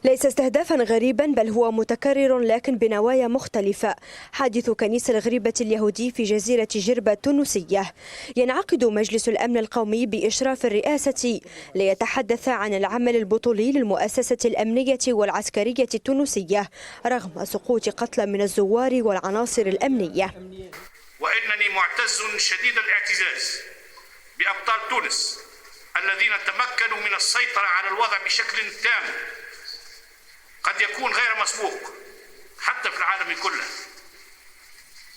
ليس استهدافا غريبا بل هو متكرر لكن بنوايا مختلفة. حادث كنيس الغريبة اليهودي في جزيرة جربة التونسية. ينعقد مجلس الأمن القومي بإشراف الرئاسة ليتحدث عن العمل البطولي للمؤسسة الأمنية والعسكرية التونسية رغم سقوط قتلى من الزوار والعناصر الأمنية. وإنني معتز شديد الاعتزاز بأبطال تونس الذين تمكنوا من السيطرة على الوضع بشكل تام قد يكون غير مسبوق حتى في العالم كله،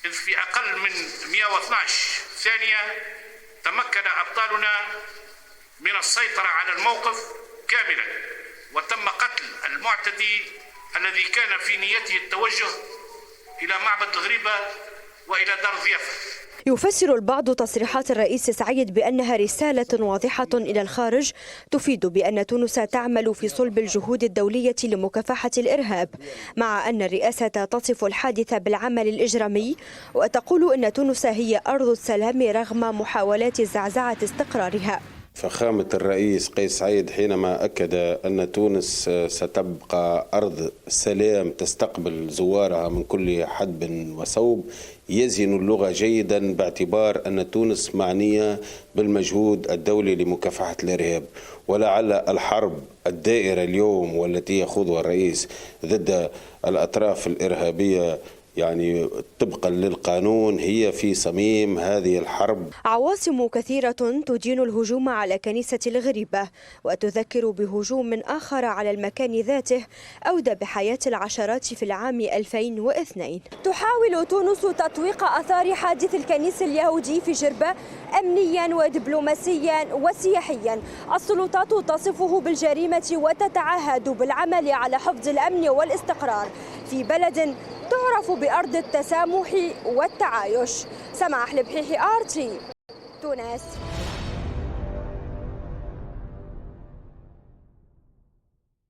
إذ في أقل من 112 ثانية تمكن أبطالنا من السيطرة على الموقف كاملا، وتم قتل المعتدي الذي كان في نيته التوجه إلى معبد الغريبة وإلى دار ضيافة. يفسر البعض تصريحات الرئيس سعيد بأنها رسالة واضحة إلى الخارج تفيد بأن تونس تعمل في صلب الجهود الدولية لمكافحة الإرهاب، مع أن الرئاسة تصف الحادث بالعمل الإجرامي وتقول أن تونس هي أرض السلام رغم محاولات زعزعة استقرارها. فخامة الرئيس قيس سعيد حينما أكد أن تونس ستبقى أرض سلام تستقبل زوارها من كل حدب وصوب يزن اللغة جيدا، باعتبار أن تونس معنية بالمجهود الدولي لمكافحة الإرهاب، ولعل الحرب الدائرة اليوم والتي يخوضها الرئيس ضد الأطراف الإرهابية يعني طبقا للقانون هي في صميم هذه الحرب. عواصم كثيرة تدين الهجوم على كنيسة الغريبة وتذكر بهجوم آخر على المكان ذاته أودى بحياة العشرات في العام 2002. تحاول تونس تطويق آثار حادث الكنيس اليهودي في جربة أمنيا ودبلوماسيا وسياحيا. السلطات تصفه بالجريمة وتتعهد بالعمل على حفظ الأمن والاستقرار في بلد تعرف بأرض التسامح والتعايش. سماح البحيحي، آرتي، تونس.